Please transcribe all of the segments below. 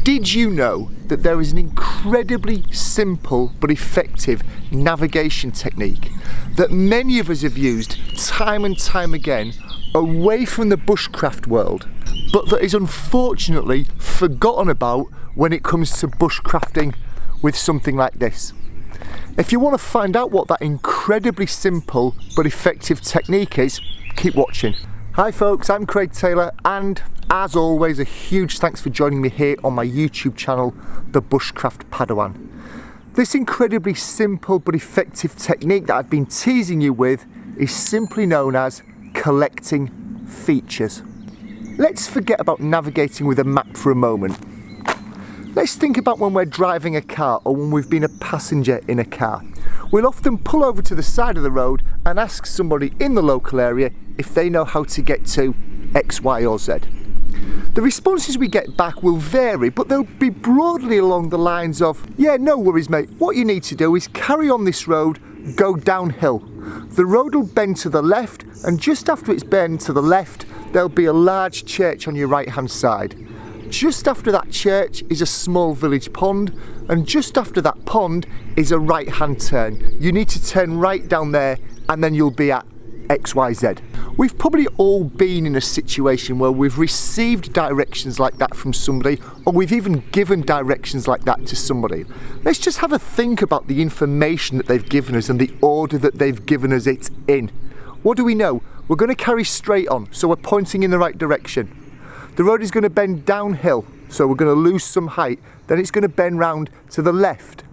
Did you know that there is an incredibly simple but effective navigation technique that many of us have used time and time again away from the bushcraft world, but that is unfortunately forgotten about when it comes to bushcrafting with something like this? If you want to find out what that incredibly simple but effective technique is, keep watching. Hi folks, I'm Craig Taylor, and as always, a huge thanks for joining me here on my YouTube channel, the Bushcraft Padawan. This incredibly simple but effective technique that I've been teasing you with is simply known as collecting features. Let's forget about navigating with a map for a moment. Let's think about when we're driving a car or when we've been a passenger in a car. We'll often pull over to the side of the road and ask somebody in the local area if they know how to get to X, Y or Z. The responses we get back will vary, but they'll be broadly along the lines of, yeah, no worries mate, what you need to do is carry on this road, go downhill. The road will bend to the left, and just after it's bent to the left, there'll be a large church on your right hand side. Just after that church is a small village pond, and just after that pond is a right hand turn. You need to turn right down there and then you'll be at XYZ. We've probably all been in a situation where we've received directions like that from somebody, or we've even given directions like that to somebody. Let's just have a think about the information that they've given us and the order that they've given us it in. What do we know? We're going to carry straight on, so we're pointing in the right direction. The road is going to bend downhill, so we're going to lose some height. Then it's going to bend round to the left.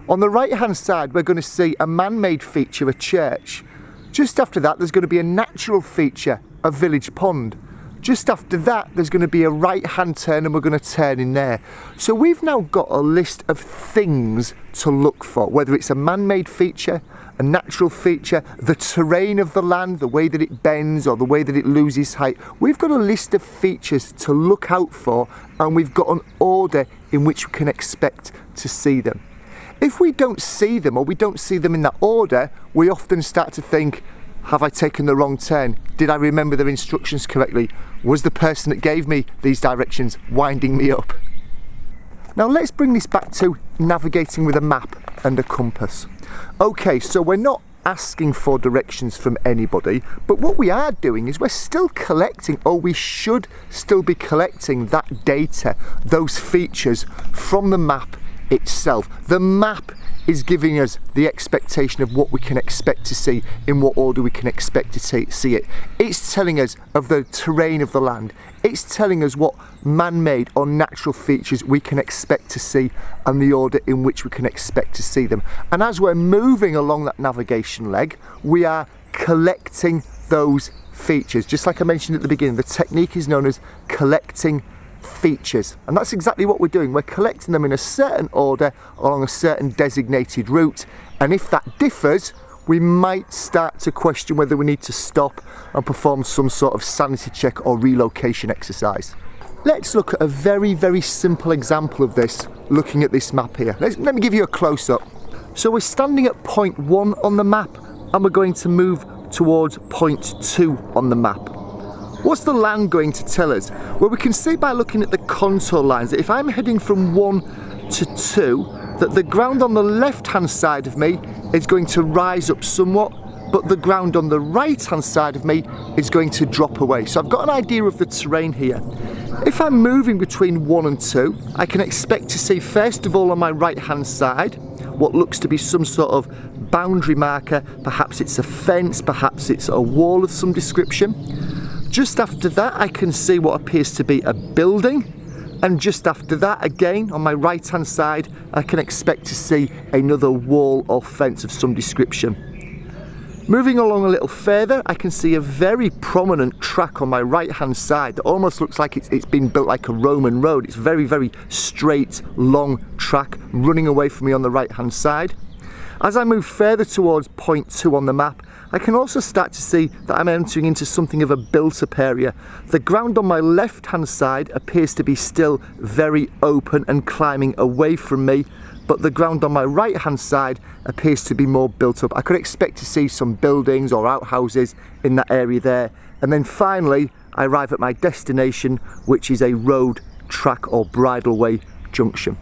On the right hand side, we're going to see a man-made feature, a church. Just after that, there's going to be a natural feature, a village pond. Just after that, there's going to be a right hand turn and we're going to turn in there. So we've now got a list of things to look for, whether it's a man-made feature, a natural feature, the terrain of the land, the way that it bends or the way that it loses height. We've got a list of features to look out for, and we've got an order in which we can expect to see them. If we don't see them, or we don't see them in that order, we often start to think, have I taken the wrong turn? Did I remember their instructions correctly? Was the person that gave me these directions winding me up? Now let's bring this back to navigating with a map and a compass. Okay, so we're not asking for directions from anybody, but what we are doing is we're still collecting, or we should still be collecting, that data, those features from the map itself. The map is giving us the expectation of what we can expect to see, in what order we can expect to see it. It's telling us of the terrain of the land. It's telling us what man-made or natural features we can expect to see and the order in which we can expect to see them. And as we're moving along that navigation leg, we are collecting those features. Just like I mentioned at the beginning, the technique is known as collecting features, and that's exactly what we're doing. We're collecting them in a certain order along a certain designated route, and if that differs, we might start to question whether we need to stop and perform some sort of sanity check or relocation exercise. Let's look at a very, very simple example of this, looking at this map here. Let me give you a close-up. So we're standing at point 1 on the map, and we're going to move towards point 2 on the map. What's the land going to tell us? Well, we can see by looking at the contour lines that if I'm heading from 1 to 2, that the ground on the left hand side of me is going to rise up somewhat, but the ground on the right hand side of me is going to drop away. So I've got an idea of the terrain here. If I'm moving between 1 and 2, I can expect to see, first of all, on my right hand side, what looks to be some sort of boundary marker. Perhaps it's a fence, perhaps it's a wall of some description. Just after that, I can see what appears to be a building, and just after that, again on my right hand side, I can expect to see another wall or fence of some description. Moving along a little further, I can see a very prominent track on my right hand side that almost looks like it's been built like a Roman road. It's very, very straight, long track running away from me on the right hand side. As I move further towards point 2 on the map, I can also start to see that I'm entering into something of a built-up area. The ground on my left-hand side appears to be still very open and climbing away from me, but the ground on my right-hand side appears to be more built up. I could expect to see some buildings or outhouses in that area there. And then finally, I arrive at my destination, which is a road track or bridleway junction.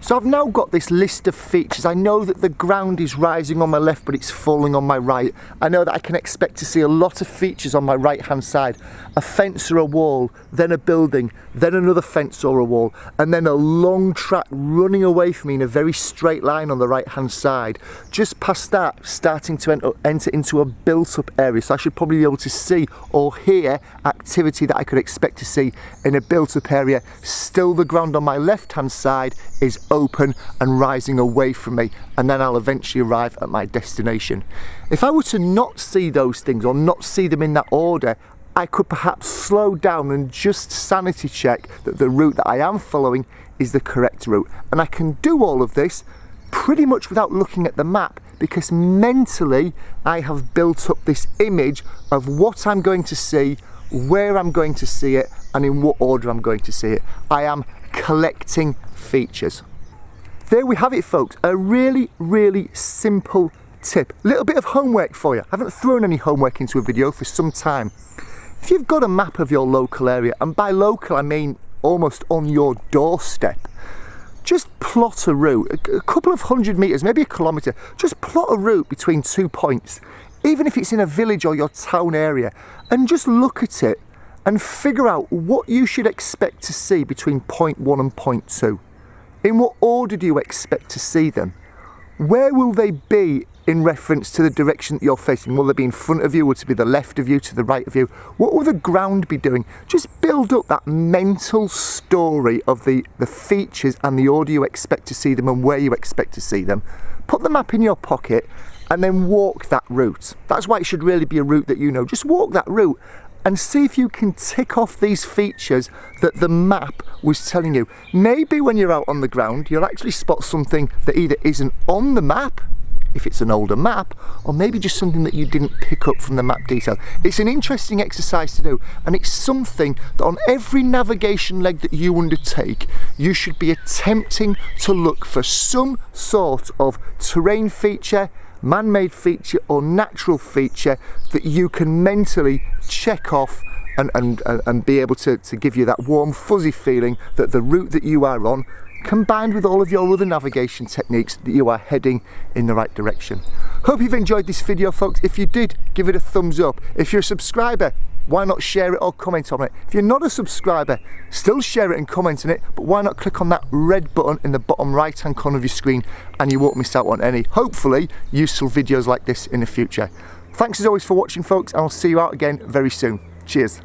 So I've now got this list of features. I know that the ground is rising on my left, but it's falling on my right. I know that I can expect to see a lot of features on my right hand side. A fence or a wall, then a building, then another fence or a wall, and then a long track running away from me in a very straight line on the right hand side. Just past that, starting to enter into a built up area. So I should probably be able to see or hear activity that I could expect to see in a built up area. Still the ground on my left hand side is open and rising away from me, and then I'll eventually arrive at my destination. If I were to not see those things or not see them in that order, I could perhaps slow down and just sanity check that the route that I am following is the correct route. And I can do all of this pretty much without looking at the map, because mentally I have built up this image of what I'm going to see, where I'm going to see it, and in what order I'm going to see it. I am collecting features. There we have it, folks. A really, really simple tip. A little bit of homework for you. I haven't thrown any homework into a video for some time. If you've got a map of your local area, and by local I mean almost on your doorstep, just plot a route, a couple of 100 meters, maybe a kilometer. Just plot a route between 2 points, even if it's in a village or your town area, and just look at it and figure out what you should expect to see between point 1 and point 2. In what order do you expect to see them? Where will they be in reference to the direction that you're facing? Will they be in front of you, or to be the left of you, to the right of you? What will the ground be doing? Just build up that mental story of the features and the order you expect to see them and where you expect to see them. Put the map in your pocket and then walk that route. That's why it should really be a route that you know. Just walk that route and see if you can tick off these features that the map was telling you. Maybe when you're out on the ground, you'll actually spot something that either isn't on the map, if it's an older map, or maybe just something that you didn't pick up from the map detail. It's an interesting exercise to do, and it's something that on every navigation leg that you undertake, you should be attempting to look for some sort of terrain feature, man-made feature or natural feature that you can mentally check off and be able to give you that warm fuzzy feeling that the route that you are on, combined with all of your other navigation techniques, that you are heading in the right direction. Hope you've enjoyed this video, folks. If you did, give it a thumbs up. If you're a subscriber, why not share it or comment on it? If you're not a subscriber, still share it and comment on it, but why not click on that red button in the bottom right hand corner of your screen, and you won't miss out on any, hopefully, useful videos like this in the future. Thanks as always for watching, folks, and I'll see you out again very soon. Cheers.